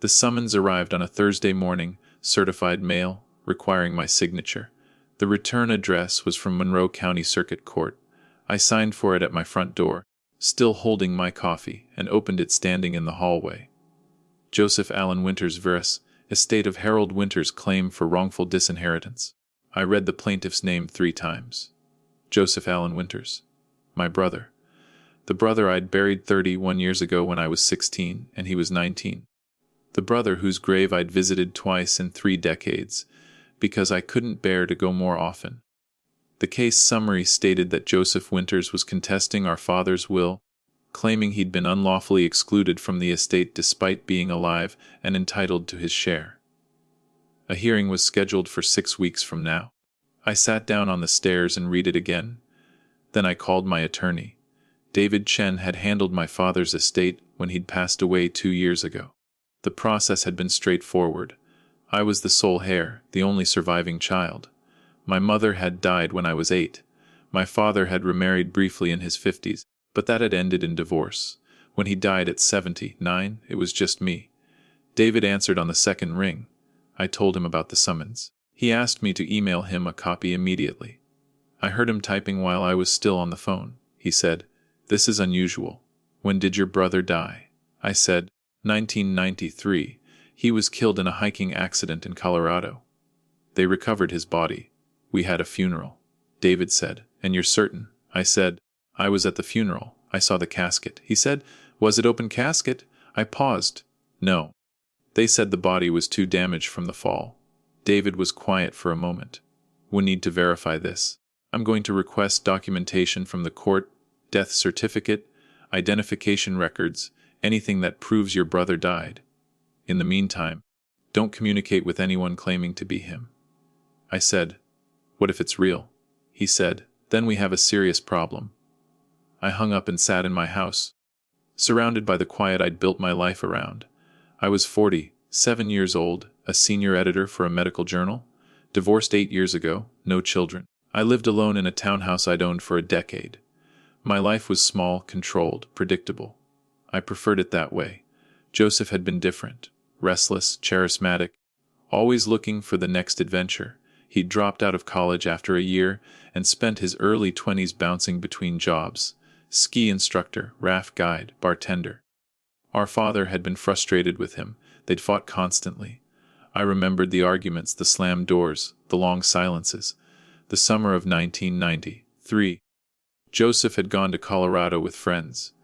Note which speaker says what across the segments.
Speaker 1: The summons arrived on a Thursday morning, certified mail, requiring my signature. The return address was from Monroe County Circuit Court. I signed for it at my front door, still holding my coffee, and opened it standing in the hallway. Joseph Allen Winters vs. Estate of Harold Winters claim for wrongful disinheritance. I read the plaintiff's name 3 times. Joseph Allen Winters. My brother. The brother I'd buried 31 years ago when I was 16 and he was 19. The brother whose grave I'd visited twice in 3 decades, because I couldn't bear to go more often. The case summary stated that Joseph Winters was contesting our father's will, claiming he'd been unlawfully excluded from the estate despite being alive and entitled to his share. A hearing was scheduled for 6 weeks from now. I sat down on the stairs and read it again. Then I called my attorney. David Chen had handled my father's estate when he'd passed away 2 years ago. The process had been straightforward. I was the sole heir, the only surviving child. My mother had died when I was 8. My father had remarried briefly in his 50s, but that had ended in divorce. When he died at 79, it was just me. David answered on the second ring. I told him about the summons. He asked me to email him a copy immediately. I heard him typing while I was still on the phone. He said, "This is unusual. When did your brother die?" I said, 1993. He was killed in a hiking accident in Colorado. They recovered his body. We had a funeral. David said, "And you're certain?" I said, "I was at the funeral. I saw the casket." He said, "Was it open casket?" I paused. "No. They said the body was too damaged from the fall." David was quiet for a moment. "We need to verify this. I'm going to request documentation from the court, death certificate, identification records, anything that proves your brother died. In the meantime, don't communicate with anyone claiming to be him." I said, "What if it's real?" He said, "Then we have a serious problem." I hung up and sat in my house, surrounded by the quiet I'd built my life around. I was 47 years old, a senior editor for a medical journal, divorced 8 years ago, no children. I lived alone in a townhouse I'd owned for a decade. My life was small, controlled, predictable. I preferred it that way. Joseph had been different, restless, charismatic, always looking for the next adventure. He'd dropped out of college after a year and spent his early 20s bouncing between jobs: ski instructor, raft guide, bartender. Our father had been frustrated with him. They'd fought constantly. I remembered the arguments, the slammed doors, the long silences. The summer of 1993. Joseph had gone to Colorado with friends.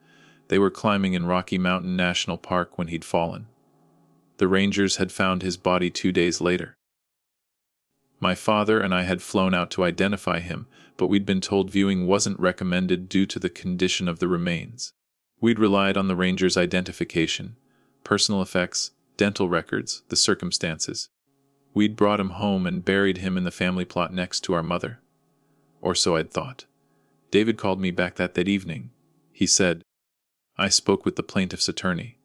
Speaker 1: They were climbing in Rocky Mountain National Park when he'd fallen. The rangers had found his body 2 days later. My father and I had flown out to identify him, but we'd been told viewing wasn't recommended due to the condition of the remains. We'd relied on the rangers' identification, personal effects, dental records, the circumstances. We'd brought him home and buried him in the family plot next to our mother. Or so I'd thought. David called me back that evening. He said, "I spoke with the plaintiff's attorney.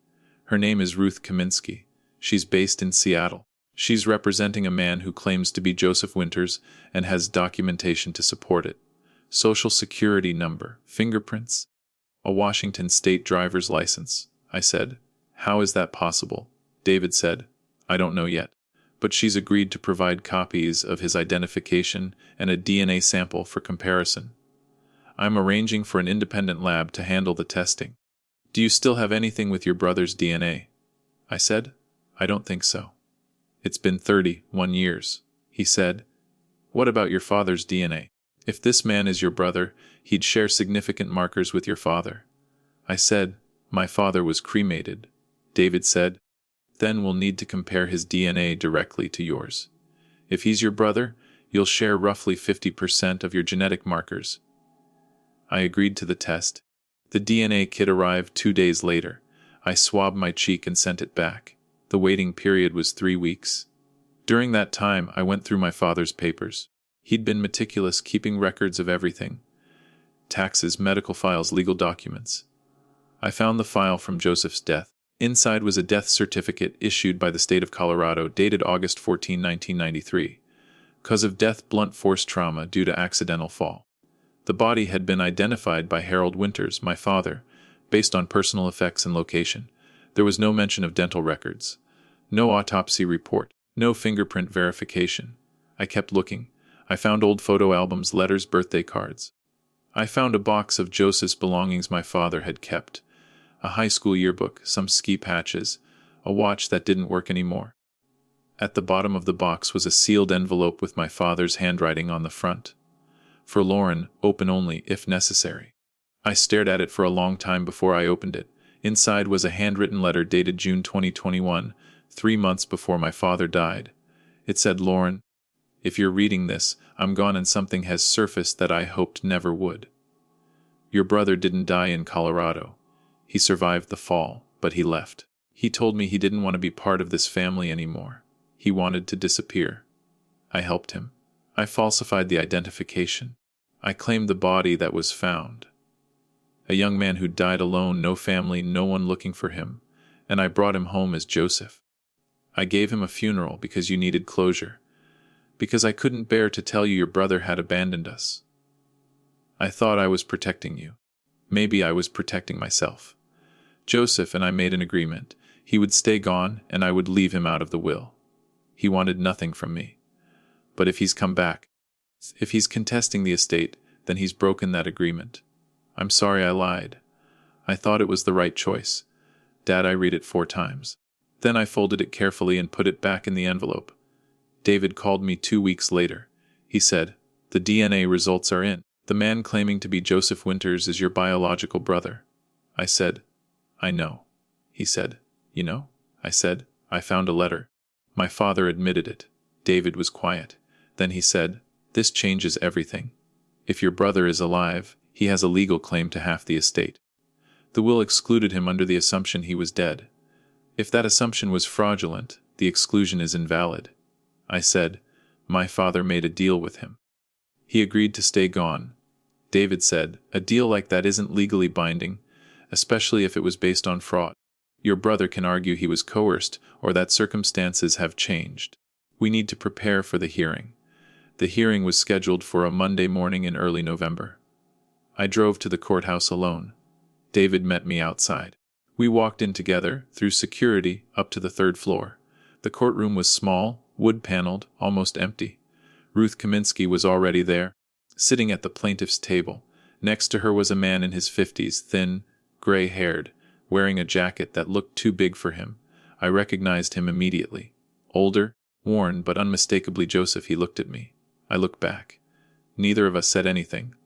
Speaker 1: Her name is Ruth Kaminsky. She's based in Seattle. She's representing a man who claims to be Joseph Winters and has documentation to support it. Social security number, fingerprints, a Washington state driver's license." I said, "How is that possible?" David said, "I don't know yet, but she's agreed to provide copies of his identification and a DNA sample for comparison. I'm arranging for an independent lab to handle the testing." "Do you still have anything with your brother's DNA?" I said, "I don't think so." "It's been 31 years, he said. "What about your father's DNA? If this man is your brother, he'd share significant markers with your father." I said, "My father was cremated." David said, "Then we'll need to compare his DNA directly to yours. If he's your brother, you'll share roughly 50% of your genetic markers." I agreed to the test. The DNA kit arrived 2 days later. I swabbed my cheek and sent it back. The waiting period was 3 weeks. During that time, I went through my father's papers. He'd been meticulous, keeping records of everything: taxes, medical files, legal documents. I found the file from Joseph's death. Inside was a death certificate issued by the state of Colorado, dated August 14, 1993. Cause of death: blunt force trauma due to accidental fall. The body had been identified by Harold Winters, my father, based on personal effects and location. There was no mention of dental records. No autopsy report. No fingerprint verification. I kept looking. I found old photo albums, letters, birthday cards. I found a box of Joseph's belongings my father had kept. A high school yearbook, some ski patches, a watch that didn't work anymore. At the bottom of the box was a sealed envelope with my father's handwriting on the front. For Lauren, open only if necessary. I stared at it for a long time before I opened it. Inside was a handwritten letter dated June 2021, 3 months before my father died. It said, "Lauren, if you're reading this, I'm gone and something has surfaced that I hoped never would. Your brother didn't die in Colorado. He survived the fall, but he left. He told me he didn't want to be part of this family anymore. He wanted to disappear. I helped him. I falsified the identification. I claimed the body that was found. A young man who died alone, no family, no one looking for him, and I brought him home as Joseph. I gave him a funeral because you needed closure, because I couldn't bear to tell you your brother had abandoned us. I thought I was protecting you. Maybe I was protecting myself. Joseph and I made an agreement. He would stay gone, and I would leave him out of the will. He wanted nothing from me. But if he's come back, if he's contesting the estate, then he's broken that agreement. I'm sorry I lied. I thought it was the right choice. Dad, I read it 4 times. Then I folded it carefully and put it back in the envelope. David called me 2 weeks later. He said, "The DNA results are in. The man claiming to be Joseph Winters is your biological brother." I said, "I know." He said, "You know?" I said, "I found a letter." My father admitted it. David was quiet. Then he said, "This changes everything. If your brother is alive, he has a legal claim to half the estate. The will excluded him under the assumption he was dead. If that assumption was fraudulent, the exclusion is invalid." I said, "My father made a deal with him. He agreed to stay gone." David said, "A deal like that isn't legally binding, especially if it was based on fraud. Your brother can argue he was coerced or that circumstances have changed. We need to prepare for the hearing." The hearing was scheduled for a Monday morning in early November. I drove to the courthouse alone. David met me outside. We walked in together, through security, up to the 3rd floor. The courtroom was small, wood-paneled, almost empty. Ruth Kaminsky was already there, sitting at the plaintiff's table. Next to her was a man in his 50s, thin, gray-haired, wearing a jacket that looked too big for him. I recognized him immediately. Older, worn, but unmistakably Joseph. He looked at me. I looked back. Neither of us said anything.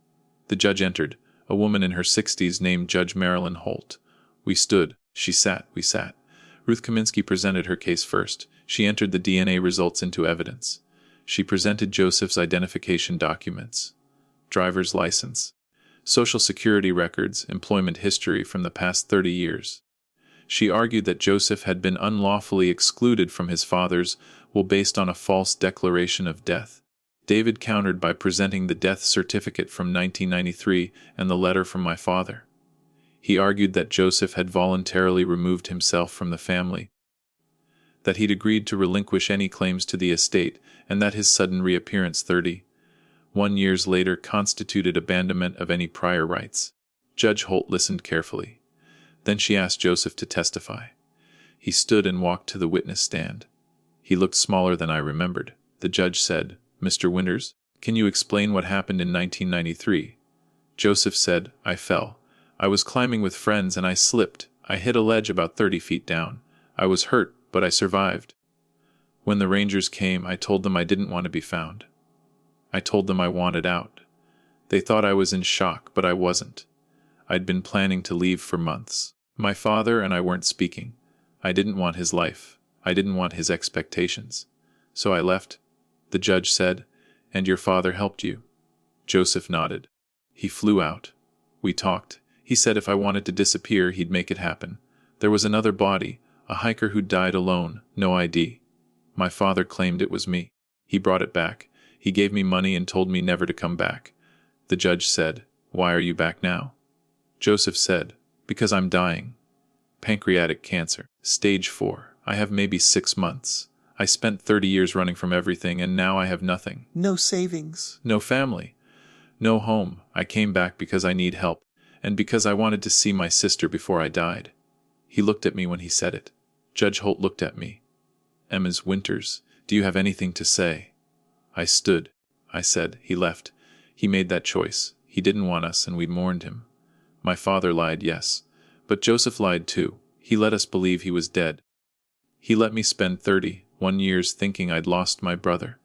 Speaker 1: The judge entered, a woman in her 60s named Judge Marilyn Holt. We stood. She sat. We sat. Ruth Kaminsky presented her case first. She entered the DNA results into evidence. She presented Joseph's identification documents, driver's license, social security records, employment history from the past 30 years. She argued that Joseph had been unlawfully excluded from his father's will based on a false declaration of death. David countered by presenting the death certificate from 1993 and the letter from my father. He argued that Joseph had voluntarily removed himself from the family, that he'd agreed to relinquish any claims to the estate, and that his sudden reappearance 31 years later constituted abandonment of any prior rights. Judge Holt listened carefully. Then she asked Joseph to testify. He stood and walked to the witness stand. He looked smaller than I remembered. The judge said, "Mr. Winters, can you explain what happened in 1993? Joseph said, "I fell. I was climbing with friends and I slipped. I hit a ledge about 30 feet down. I was hurt, but I survived. When the Rangers came, I told them I didn't want to be found. I told them I wanted out. They thought I was in shock, but I wasn't. I'd been planning to leave for months. My father and I weren't speaking. I didn't want his life. I didn't want his expectations. So I left." The judge said, "And your father helped you?" Joseph nodded. "He flew out. We talked. He said if I wanted to disappear, he'd make it happen. There was another body, a hiker who died alone, no ID. My father claimed it was me. He brought it back. He gave me money and told me never to come back." The judge said, "Why are you back now?" Joseph said, "Because I'm dying. Pancreatic cancer, stage 4. I have maybe 6 months. I spent 30 years running from everything, and now I have nothing. No savings. No family. No home. I came back because I need help, and because I wanted to see my sister before I died." He looked at me when he said it. Judge Holt looked at me. Emma's Winters, do you have anything to say? I stood. I said, he left. He made that choice. He didn't want us, and we mourned him. My father lied, yes. But Joseph lied too. He let us believe he was dead. He let me spend 31 years thinking I'd lost my brother.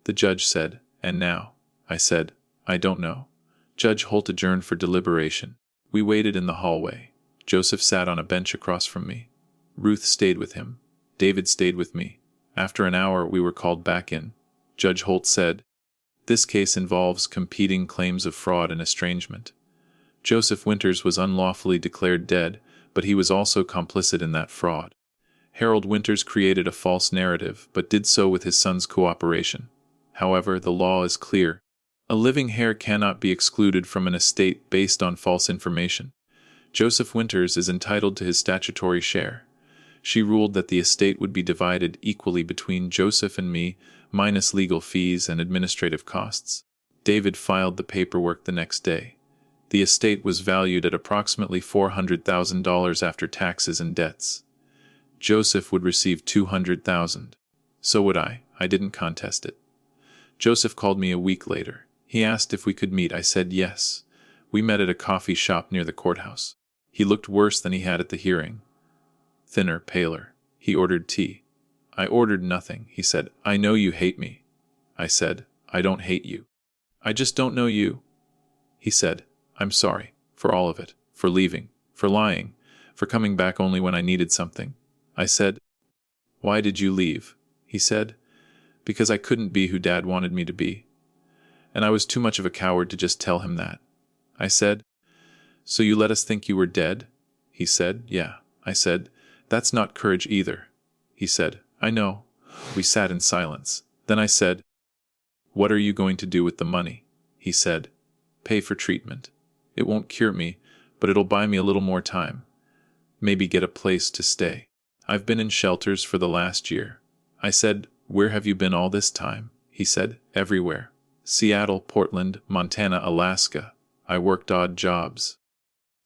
Speaker 1: The judge said, and now? I said, I don't know. Judge Holt adjourned for deliberation. We waited in the hallway. Joseph sat on a bench across from me. Ruth stayed with him. David stayed with me. After an hour, we were called back in. Judge Holt said, this case involves competing claims of fraud and estrangement. Joseph Winters was unlawfully declared dead, but he was also complicit in that fraud. Harold Winters created a false narrative, but did so with his son's cooperation. However, the law is clear. A living heir cannot be excluded from an estate based on false information. Joseph Winters is entitled to his statutory share. She ruled that the estate would be divided equally between Joseph and me, minus legal fees and administrative costs. David filed the paperwork the next day. The estate was valued at approximately $400,000 after taxes and debts. Joseph would receive $200,000. So would I. I didn't contest it. Joseph called me a week later. He asked if we could meet. I said yes. We met at a coffee shop near the courthouse. He looked worse than he had at the hearing. Thinner, paler. He ordered tea. I ordered nothing. He said, I know you hate me. I said, I don't hate you. I just don't know you. He said, I'm sorry, for all of it, for leaving, for lying, for coming back only when I needed something. I said, why did you leave? He said, because I couldn't be who Dad wanted me to be. And I was too much of a coward to just tell him that. I said, so you let us think you were dead? He said, yeah. I said, that's not courage either. He said, I know. We sat in silence. Then I said, what are you going to do with the money? He said, pay for treatment. It won't cure me, but it'll buy me a little more time. Maybe get a place to stay. I've been in shelters for the last year. I said, where have you been all this time? He said, everywhere. Seattle, Portland, Montana, Alaska. I worked odd jobs.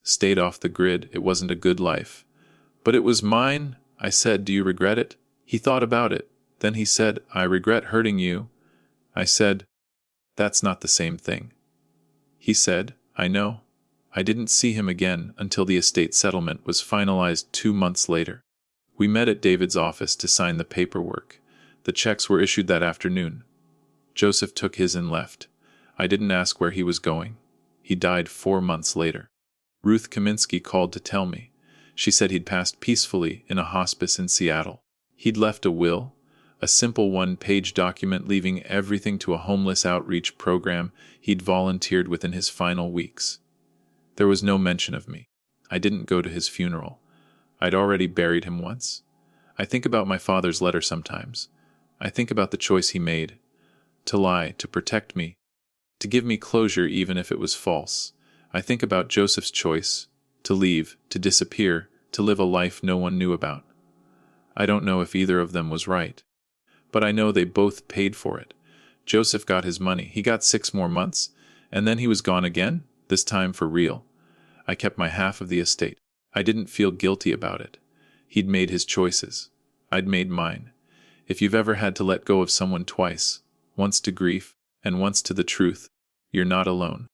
Speaker 1: Stayed off the grid. It wasn't a good life. But it was mine. I said, do you regret it? He thought about it. Then he said, I regret hurting you. I said, that's not the same thing. He said, I know. I didn't see him again until the estate settlement was finalized 2 months later. We met at David's office to sign the paperwork. The checks were issued that afternoon. Joseph took his and left. I didn't ask where he was going. He died 4 months later. Ruth Kaminsky called to tell me. She said he'd passed peacefully in a hospice in Seattle. He'd left a will, a simple 1-page document leaving everything to a homeless outreach program he'd volunteered with in his final weeks. There was no mention of me. I didn't go to his funeral. I'd already buried him once. I think about my father's letter sometimes. I think about the choice he made. To lie, to protect me, to give me closure even if it was false. I think about Joseph's choice, to leave, to disappear, to live a life no one knew about. I don't know if either of them was right. But I know they both paid for it. Joseph got his money. He got 6 more months, and then he was gone again, this time for real. I kept my half of the estate. I didn't feel guilty about it. He'd made his choices. I'd made mine. If you've ever had to let go of someone twice, once to grief, and once to the truth, you're not alone.